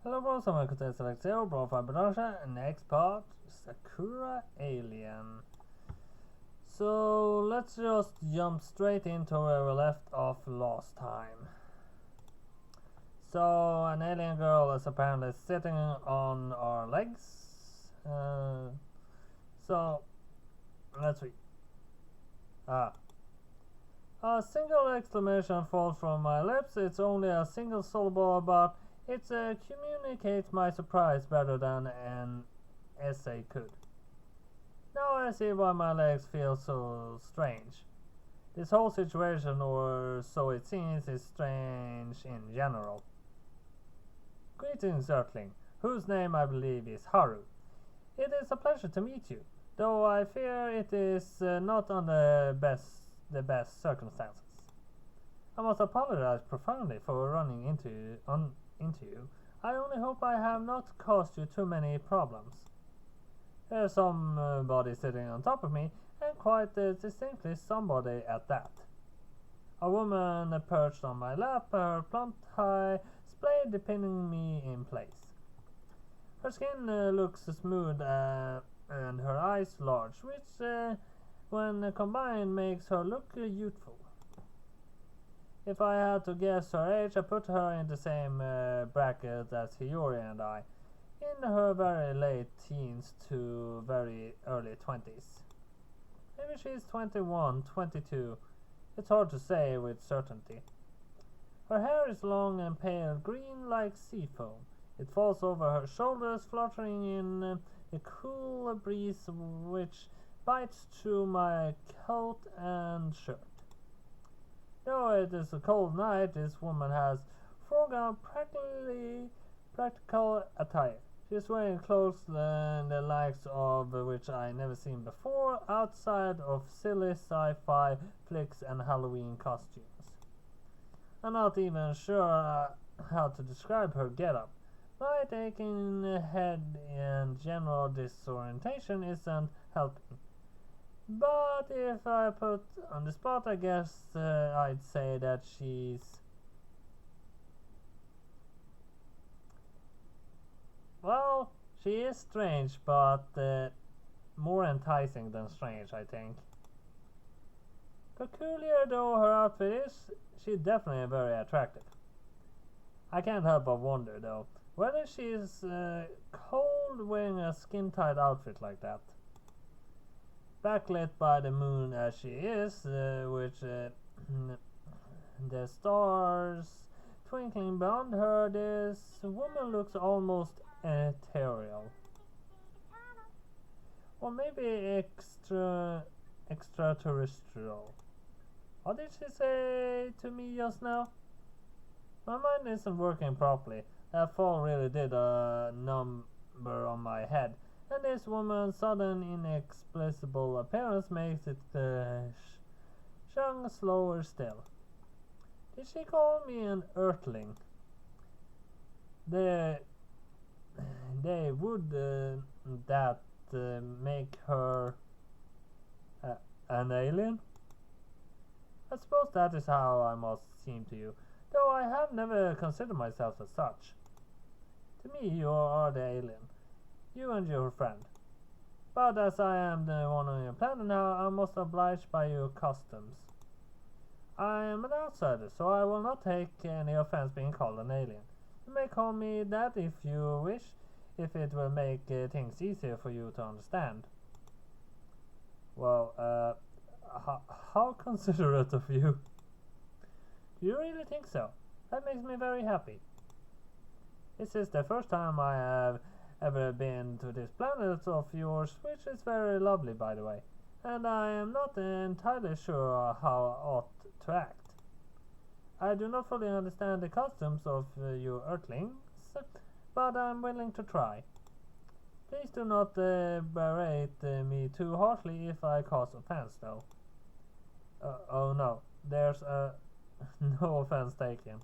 Hello bros, I'm going to select 0, profile production, and next part, Sakura Alien. So let's just jump straight into where we left off last time. So an alien girl is apparently sitting on our legs. So let's read. A single exclamation falls from my lips. It's only a single syllable, but it communicates my surprise better than an essay could. Now I see why my legs feel so strange. This whole situation, or so it seems, is strange in general. Greetings, Earthling, whose name I believe is Haru. It is a pleasure to meet you, though I fear it is not on the best circumstances. I must apologize profoundly for running into you. I only hope I have not caused you too many problems. There's somebody sitting on top of me, and quite distinctly somebody at that. A woman perched on my lap, her plump high splayed pinning me in place. Her skin looks smooth and her eyes large, which when combined makes her look youthful. If I had to guess her age, I put her in the same bracket as Hiyori and I, in her very late teens to very early 20s. Maybe she's 21, 22. It's hard to say with certainty. Her hair is long and pale green like sea foam. It falls over her shoulders, fluttering in a cool breeze which bites through my coat and shirt. Though it is a cold night, this woman has foregone practical attire. She is wearing clothes the likes of which I never seen before, outside of silly sci-fi flicks and Halloween costumes. I'm not even sure how to describe her getup. My aching head and general disorientation isn't helping. But if I put on the spot, I guess I'd say that she is strange, but more enticing than strange, I think. Peculiar though her outfit is, she's definitely very attractive. I can't help but wonder, though, whether she's cold wearing a skin-tight outfit like that. Backlit by the moon as she is, which the stars twinkling beyond her, this woman looks almost ethereal. Or maybe extraterrestrial. What did she say to me just now? My mind isn't working properly. That fall really did a number on my head, and this woman's sudden inexplicable appearance makes it shung slower still. Did she call me an earthling? They, they would that make her an alien? I suppose that is how I must seem to you, though I have never considered myself as such. To me, you are the alien, you and your friend. But as I am the one on your planet now, I must oblige by your customs. I am an outsider, so I will not take any offense being called an alien. You may call me that if you wish, if it will make things easier for you to understand. Well, how considerate of you. Do you really think so? That makes me very happy. This is the first time I have ever been to this planet of yours, which is very lovely, by the way, and I am not entirely sure how I ought to act. I do not fully understand the customs of you earthlings, but I'm willing to try. Please do not berate me too harshly if I cause offense, though. Oh no, there's no offense taken.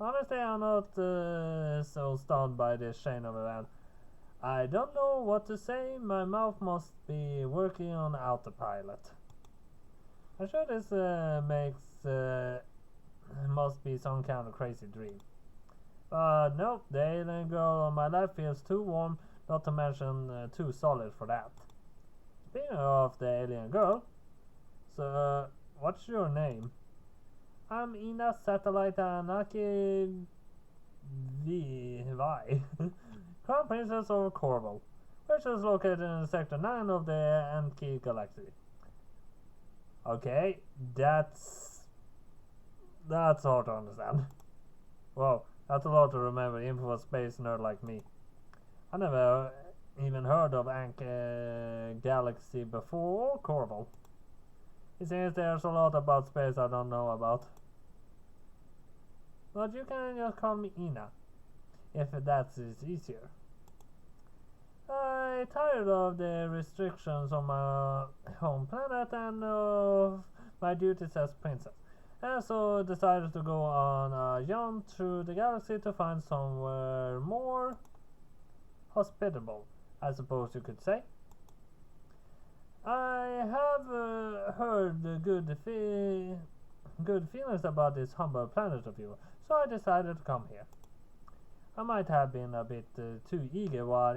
Honestly, I'm not so stunned by this chain of events. I don't know what to say. My mouth must be working on autopilot. I'm sure this must be some kind of crazy dream. Nope, the alien girl on my left feels too warm, not to mention too solid for that. Speaking of the alien girl, so what's your name? I'm Ina Satellite Anaki VY, Crown Princess of Corval, which is located in Sector 9 of the Anki Galaxy. Okay, that's hard to understand. Whoa, that's a lot to remember even for a space nerd like me. I never even heard of Anki Galaxy before or Corval. It seems there's a lot about space I don't know about. But you can just call me Ina, if that is easier. I'm tired of the restrictions on my home planet and of my duties as princess, and so decided to go on a jaunt through the galaxy to find somewhere more hospitable, I suppose you could say. I have heard good feelings about this humble planet of yours, so I decided to come here. I might have been a bit too eager while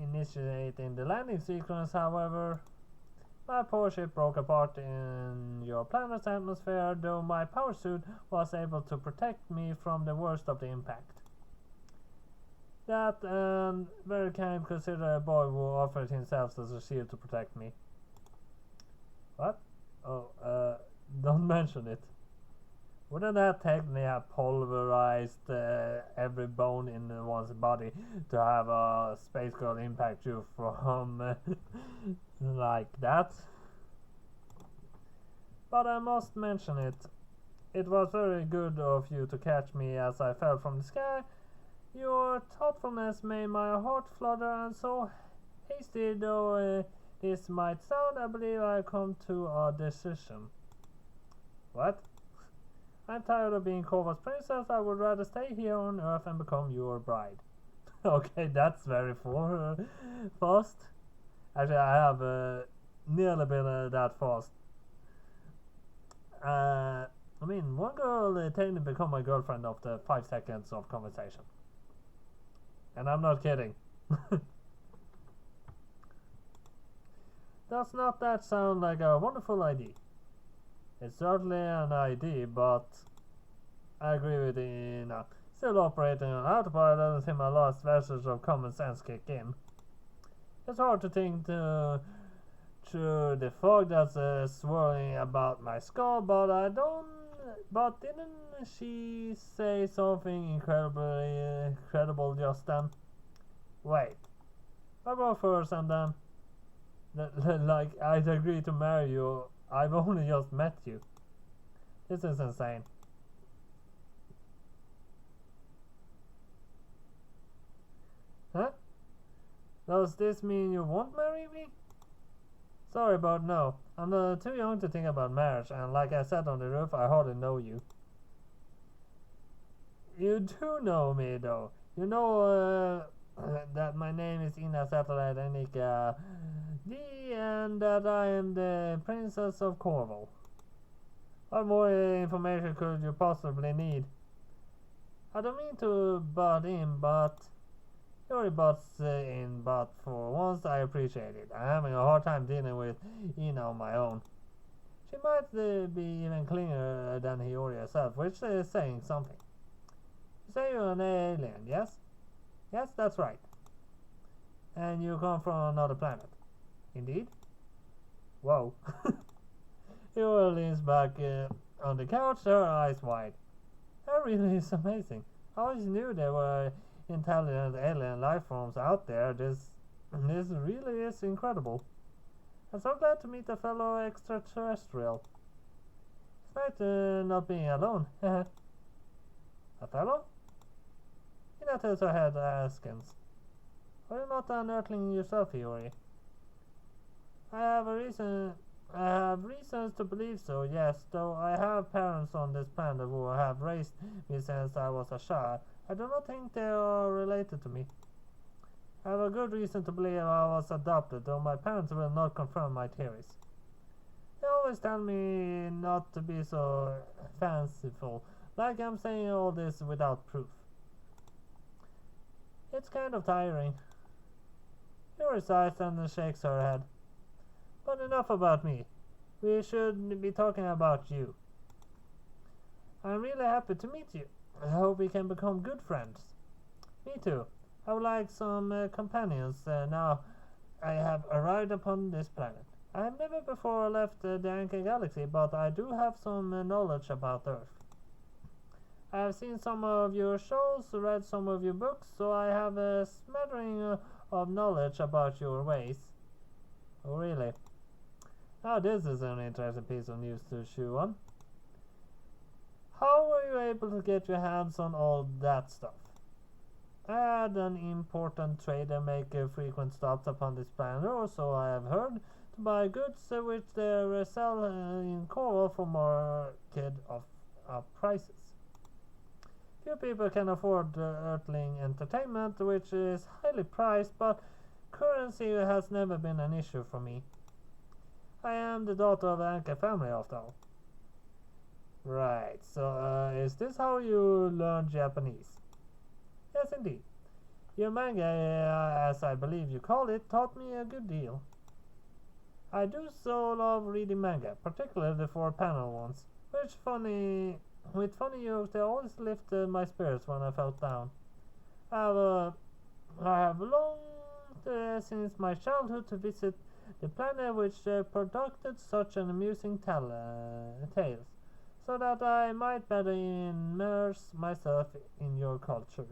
initiating the landing sequence, however. My poor ship broke apart in your planet's atmosphere, though my power suit was able to protect me from the worst of the impact. That and very kind consider a boy who offered himself as a shield to protect me. What? Oh, don't mention it. Wouldn't that technically have pulverized every bone in one's body to have a space girl impact you from like that? But I must mention it. It was very good of you to catch me as I fell from the sky. Your thoughtfulness made my heart flutter, and so hasty though this might sound, I believe I come to a decision. What? I'm tired of being Kova's princess. I would rather stay here on Earth and become your bride. Okay, that's very fast. Actually, I have nearly been that fast. I mean, one girl technically become my girlfriend after 5 seconds of conversation. And I'm not kidding. Does not that sound like a wonderful idea? It's certainly an idea, but I agree with you. Still operating on autopilot doesn't seem my last vestige of common sense kick in. It's hard to think through the fog that's swirling about my skull, but I don't. But didn't she say something incredible just then? Wait, I go first and then, like, I'd agree to marry you. I've only just met you. This is insane. Huh? Does this mean you won't marry me? Sorry, but no. I'm too young to think about marriage, and like I said on the roof, I hardly know you. You do know me, though. You know that my name is Ina Satellite Anika D, and that I am the Princess of Corval. What more information could you possibly need? I don't mean to butt in, but your butts in, but for once I appreciate it. I'm having a hard time dealing with Ina on my own. She might be even cleaner than Hiyori herself, which is saying something. You say you're an alien, yes? Yes, that's right. And you come from another planet. Indeed? Whoa. Hiyori leans back on the couch, her eyes wide. That really is amazing. I always knew there were intelligent alien life forms out there. This really is incredible. I'm so glad to meet a fellow extraterrestrial. It's nice not being alone. A fellow? Ina tilts her head askance. Are you not an earthling yourself, Hiyori? I have reasons to believe so, yes, though I have parents on this planet who have raised me since I was a child. I do not think they are related to me. I have a good reason to believe I was adopted, though my parents will not confirm my theories. They always tell me not to be so fanciful, like I'm saying all this without proof. It's kind of tiring. She sighs and shakes her head. But enough about me. We should be talking about you. I'm really happy to meet you. I hope we can become good friends. Me too. I would like some companions now I have arrived upon this planet. I have never before left the Anka Galaxy, but I do have some knowledge about Earth. I have seen some of your shows, read some of your books, so I have a smattering of knowledge about your ways. Oh, really? Now this is an interesting piece of news to chew on. How were you able to get your hands on all that stuff? I had an important trader make frequent stops upon this planet, or so I have heard, to buy goods which they sell in Coral for market of prices. Few people can afford earthling entertainment, which is highly priced, but currency has never been an issue for me. I am the daughter of an Anka family, after all. Right, so is this how you learn Japanese? Yes, indeed. Your manga, as I believe you call it, taught me a good deal. I do so love reading manga, particularly the 4-panel ones, with funny jokes. They always lifted my spirits when I felt down. I have longed since my childhood to visit the planet which produced such an amusing tales, so that I might better immerse myself in your culture.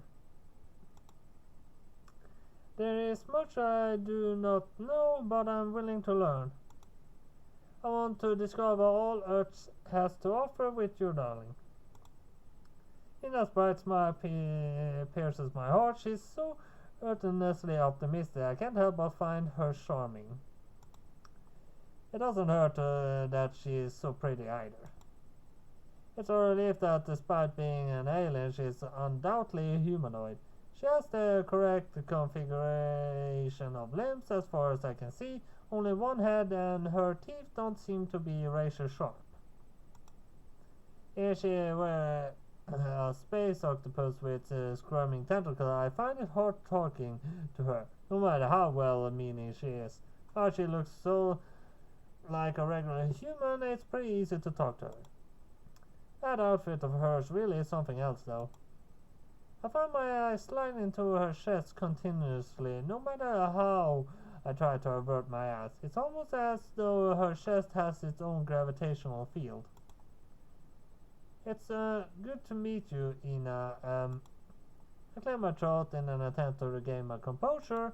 There is much I do not know, but I'm willing to learn. I want to discover all Earth has to offer with you, darling. Ina's bright smile pierces my heart. She's so earnestly optimistic. I can't help but find her charming. It doesn't hurt that she is so pretty either. It's a relief that despite being an alien, she is undoubtedly humanoid. She has the correct configuration of limbs as far as I can see, only one head, and her teeth don't seem to be razor sharp. If she were a space octopus with squirming tentacles, I find it hard talking to her, no matter how well-meaning she is. How she looks so like a regular human, it's pretty easy to talk to her. That outfit of hers really is something else, though. I find my eyes slide into her chest continuously, no matter how I try to avert my eyes. It's almost as though her chest has its own gravitational field. It's good to meet you, Ina. I clear my throat in an attempt to regain my composure,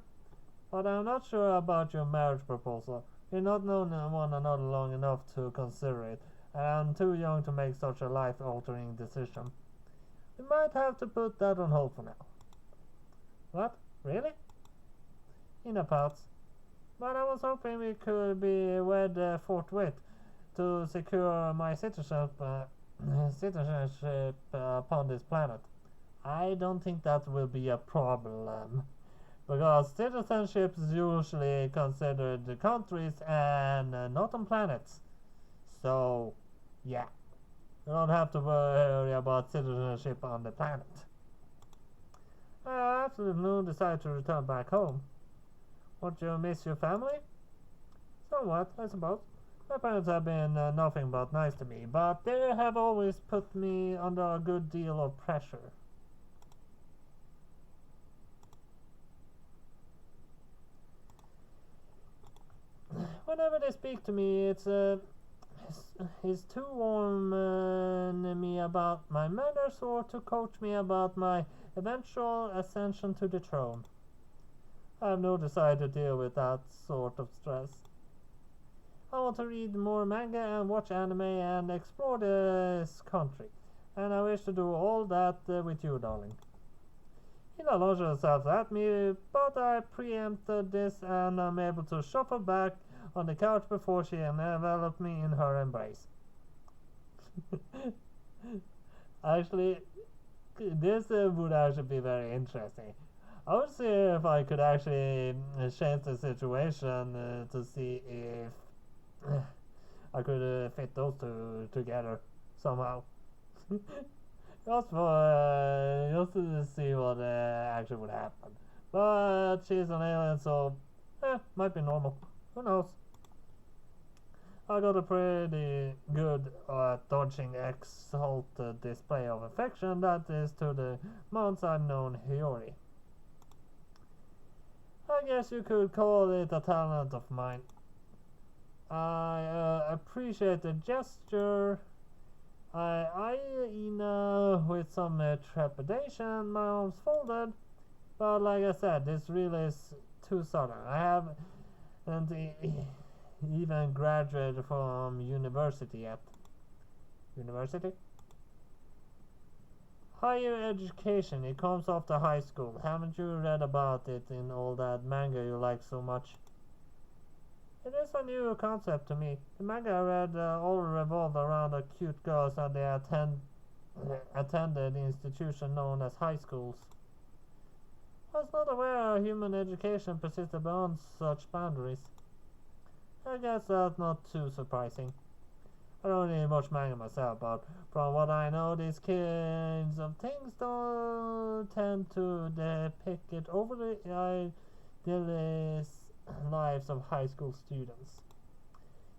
but I'm not sure about your marriage proposal. We've not known one another long enough to consider it, and I'm too young to make such a life-altering decision. We might have to put that on hold for now. What? Really? Ina pouts. But I was hoping we could be wed forthwith to secure my citizenship upon this planet. I don't think that will be a problem, because citizenship is usually considered countries and not on planets. So, yeah. You don't have to worry about citizenship on the planet. I have absolutely no desire to return back home. Won't you miss your family? Somewhat, I suppose. My parents have been nothing but nice to me, but they have always put me under a good deal of pressure. Whenever they speak to me, it's to warn me about my manners or to coach me about my eventual ascension to the throne. I have no desire to deal with that sort of stress. I want to read more manga and watch anime and explore this country, and I wish to do all that with you, darling. Hina launches herself at me, but I preempted this and I'm able to shuffle back on the couch before she enveloped me in her embrace. Actually, this would actually be very interesting. I would see if I could actually change the situation to see if I could fit those two together somehow. just to see what actually would happen. But she's an alien, so might be normal. Who knows? I got a pretty good dodging exalted display of affection that is to the months I've known Hiyori. I guess you could call it a talent of mine. I appreciate the gesture. I Ina with some trepidation, my arms folded, but like I said, this really is too sudden. I haven't even graduated from university yet. University? Higher education, it comes after high school. Haven't you read about it in all that manga you like so much? It is a new concept to me. The manga I read all revolved around the cute girls and they attended the institution known as high schools. I was not aware human education persisted beyond such boundaries. I guess that's not too surprising. I don't read much manga myself, but from what I know, these kinds of things don't tend to depict it over the idealist lives of high school students.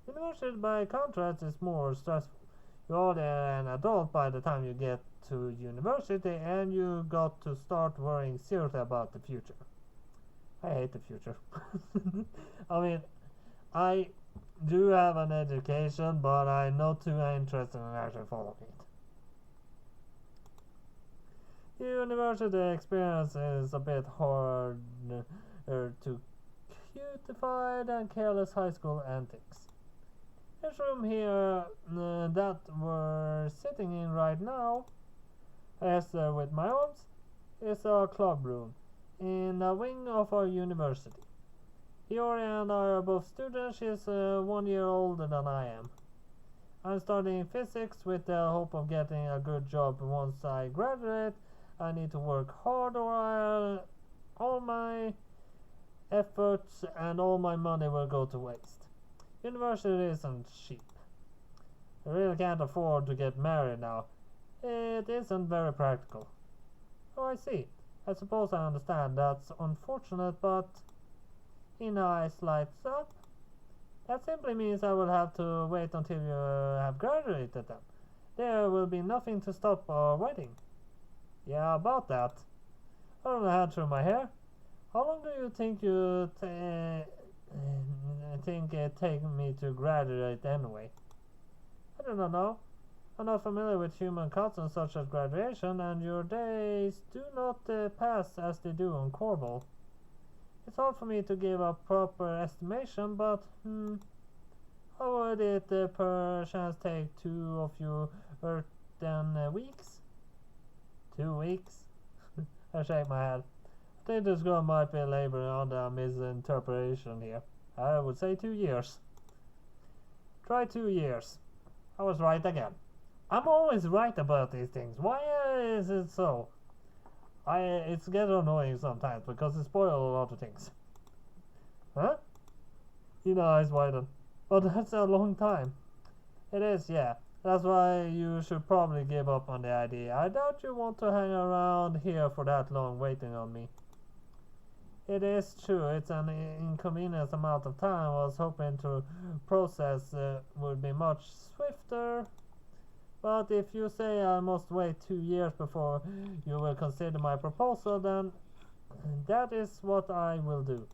University, by contrast, is more stressful. You're an adult by the time you get to university, and you got to start worrying seriously about the future. I hate the future. I mean, I do have an education, but I'm not too interested in actually following it. University experience is a bit harder to cutified and careless high school antics. This room here that we're sitting in right now, as with my arms, is a club room in a wing of our university. Hiyori and I are both students. She's 1 year older than I am. I'm studying physics with the hope of getting a good job once I graduate. I need to work hard or all my efforts and all my money will go to waste. University isn't cheap. I really can't afford to get married now. It isn't very practical. Oh, I see. I suppose I understand. That's unfortunate, but Ina eyes lights up. That simply means I will have to wait until you have graduated then. There will be nothing to stop our wedding. Yeah, about that. I don't know how through my hair. How long do you think think it take me to graduate anyway? I do not know. I'm not familiar with human customs such as graduation, and your days do not pass as they do on Cornwall. It's hard for me to give a proper estimation, but how would it perchance take 2 of you earthen weeks? 2 weeks? I shake my head. I think this girl might be laboring under a misinterpretation here. I would say 2 years. Try 2 years. I was right again. I'm always right about these things. Why is it so? It's getting annoying sometimes because it spoils a lot of things. Huh? Eyes widen. But that's a long time. It is, yeah. That's why you should probably give up on the idea. I doubt you want to hang around here for that long waiting on me. It is true, it's an inconvenience amount of time. I was hoping to process would be much swifter. But if you say I must wait 2 years before you will consider my proposal, then that is what I will do.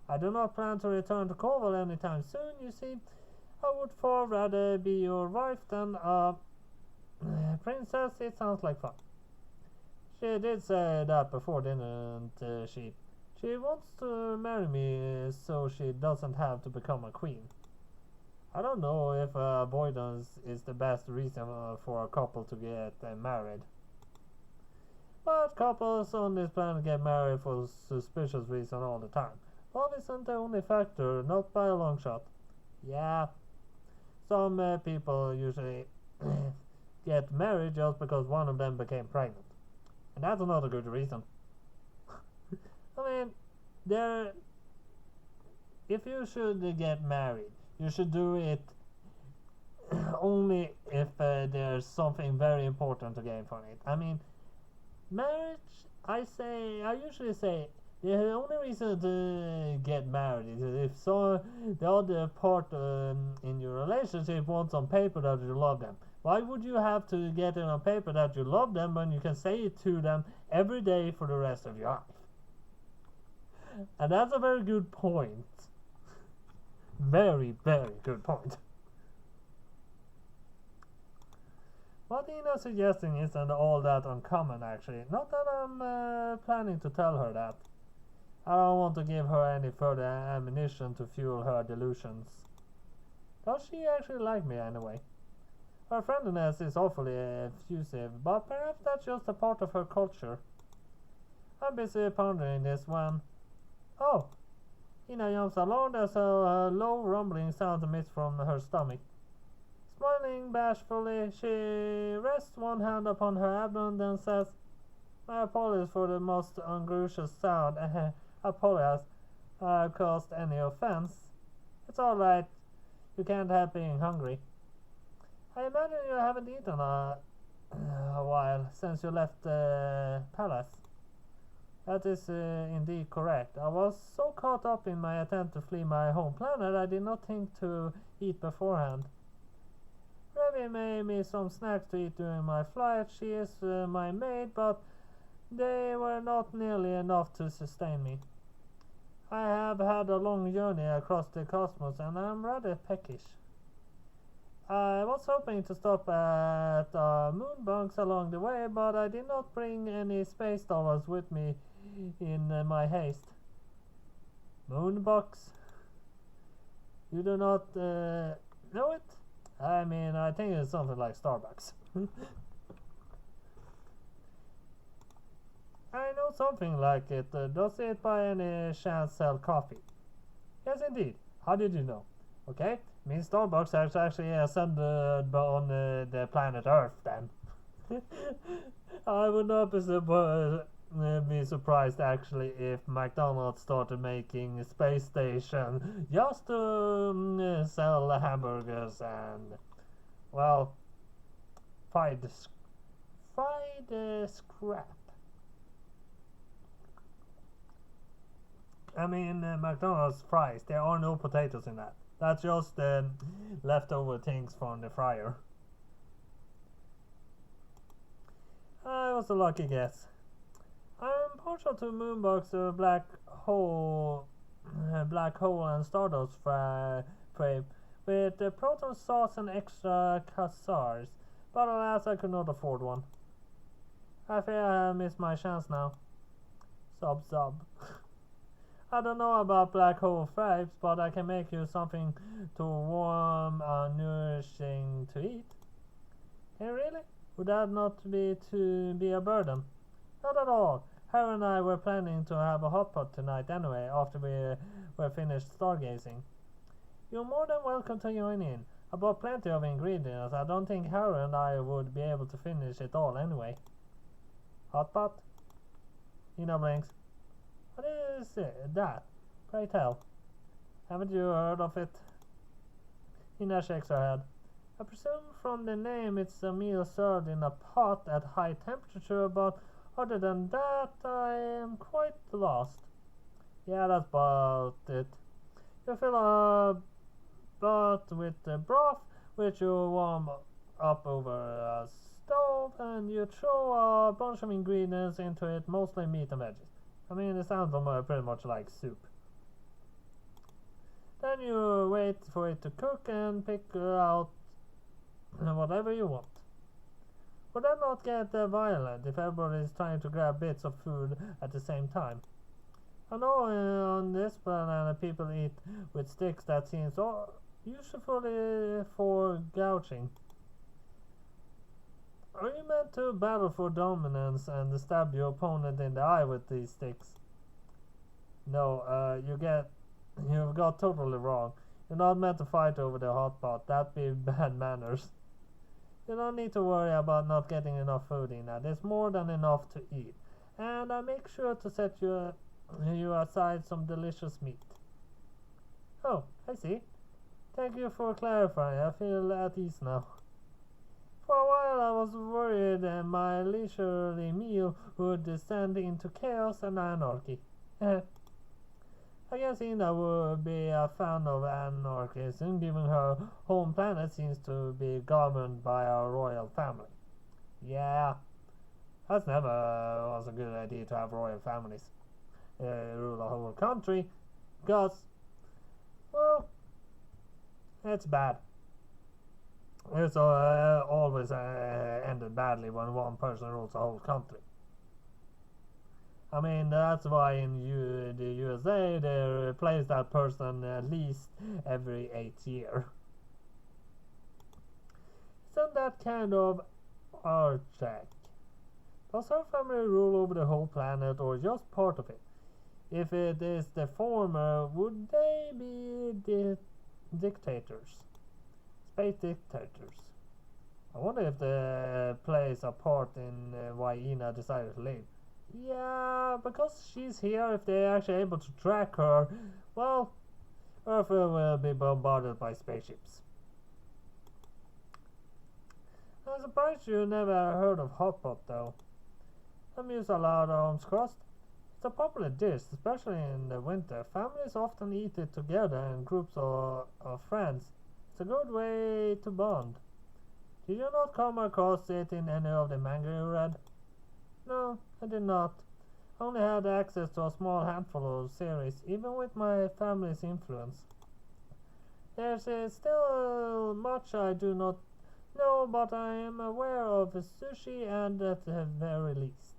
I do not plan to return to Cornwall anytime soon, you see. I would far rather be your wife than a princess. It sounds like fun. She did say that before, didn't she? She wants to marry me so she doesn't have to become a queen. I don't know if avoidance is the best reason for a couple to get married. But couples on this planet get married for suspicious reasons all the time. Love isn't the only factor, not by a long shot. Yeah, some people usually get married just because one of them became pregnant. And that's not a good reason. I mean, if you should get married, you should do it only if there's something very important to gain from it. I mean, marriage, I usually say the only reason to get married is if the other part in your relationship wants on paper that you love them. Why would you have to get it on paper that you love them when you can say it to them every day for the rest of your life? And that's a very good point. Very, very good point. What Ina's suggesting isn't all that uncommon, actually. Not that I'm planning to tell her that. I don't want to give her any further ammunition to fuel her delusions. Does she actually like me anyway? Her friendliness is awfully effusive, but perhaps that's just a part of her culture. I'm busy pondering this when... Oh! Ina jumps along as a low rumbling sound emits from her stomach. Smiling bashfully, she rests one hand upon her abdomen, then says, "My apologies for the most ungracious sound. Apologize I've caused any offense. It's all right. You can't help being hungry. I imagine you haven't eaten a while since you left the palace." That is indeed correct. I was so caught up in my attempt to flee my home planet I did not think to eat beforehand. Revi made me some snacks to eat during my flight. She is my maid, but they were not nearly enough to sustain me. I have had a long journey across the cosmos and I'm rather peckish. I was hoping to stop at moon bunks along the way, but I did not bring any space dollars with me in my haste. Moon bucks? You do not know it? I mean, I think it's something like Starbucks. I know something like it. Does it by any chance sell coffee? Yes, indeed. How did you know? Okay, means Starbucks is actually assembled on the planet Earth then. I would not be surprised actually if McDonald's started making a space station just to sell hamburgers and, well, fried scrap. I mean, McDonald's fries, there are no potatoes in that. That's just leftover things from the fryer. It was a lucky guess. I'm partial to moonbugs, black hole and stardust frame with proton sauce and extra cassars, but alas I could not afford one. I fear I have missed my chance now. Sub. I don't know about black hole frames, but I can make you something to warm and nourishing to eat. Hey, really? Would that not be a burden? Not at all. Harry and I were planning to have a hot pot tonight anyway, after we were finished stargazing. You're more than welcome to join in. I bought plenty of ingredients. I don't think Harry and I would be able to finish it all anyway. Hot pot? Ina blinks. What is that? Pray tell. Haven't you heard of it? Ina shakes her head. I presume from the name it's a meal served in a pot at high temperature, but other than that I am quite lost. Yeah, that's about it. You fill a pot with the broth, which you warm up over a stove, and you throw a bunch of ingredients into it, mostly meat and veggies. I mean, it sounds pretty much like soup. Then you wait for it to cook and pick out whatever you want. Would that not get violent if everybody is trying to grab bits of food at the same time? I know on this planet people eat with sticks that seems usefully for gouging. Are you meant to battle for dominance and stab your opponent in the eye with these sticks? No, you've got totally wrong. You're not meant to fight over the hot pot. That'd be bad manners. You don't need to worry about not getting enough food in that. There's more than enough to eat. And I make sure to set you aside some delicious meat. Oh, I see. Thank you for clarifying. I feel at ease now. For a while I was worried my leisurely meal would descend into chaos and anarchy. I guess Ina would be a fan of anarchism, given her home planet seems to be governed by a royal family. Yeah, that's never was a good idea to have royal families rule a whole country, because, well, it's bad. It's always ended badly when one person rules a whole country. I mean, that's why in the USA they replace that person at least every 8 years. Isn't that kind of archaic? Does her family rule over the whole planet or just part of it? If it is the former, would they be dictators? Space dictators. I wonder if they plays a part in why Ina decided to leave. Yeah, because she's here, if they're actually able to track her, well, Earth will be bombarded by spaceships. I'm surprised you never heard of hot pot though. I'm used a lot of Holmes crust. It's a popular dish, especially in the winter. Families often eat it together in groups of friends. It's a good way to bond. Did you not come across it in any of the manga you read? No, I did not. I only had access to a small handful of series, even with my family's influence. There's still much I do not know, but I am aware of sushi and at the very least.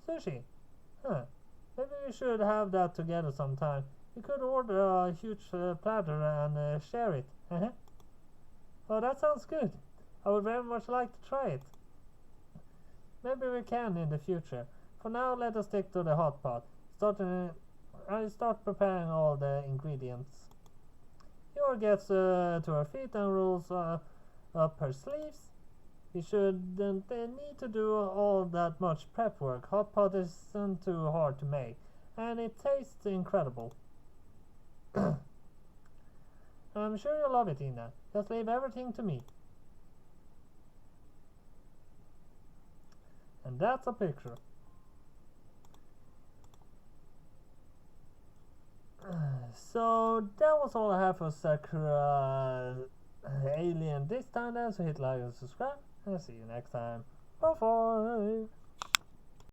Sushi? Huh. Maybe we should have that together sometime. We could order a huge platter and share it. Oh, that sounds good. I would very much like to try it. Maybe we can in the future. For now, let us stick to the hot pot. I start preparing all the ingredients. Yor gets to her feet and rolls up her sleeves. We shouldn't need to do all that much prep work. Hot pot isn't too hard to make, and it tastes incredible. I'm sure you'll love it, Ina. Just leave everything to me. And that's a picture. So that was all I have for Sakura Alien this time then. So hit like and subscribe. And I'll see you next time. Bye bye.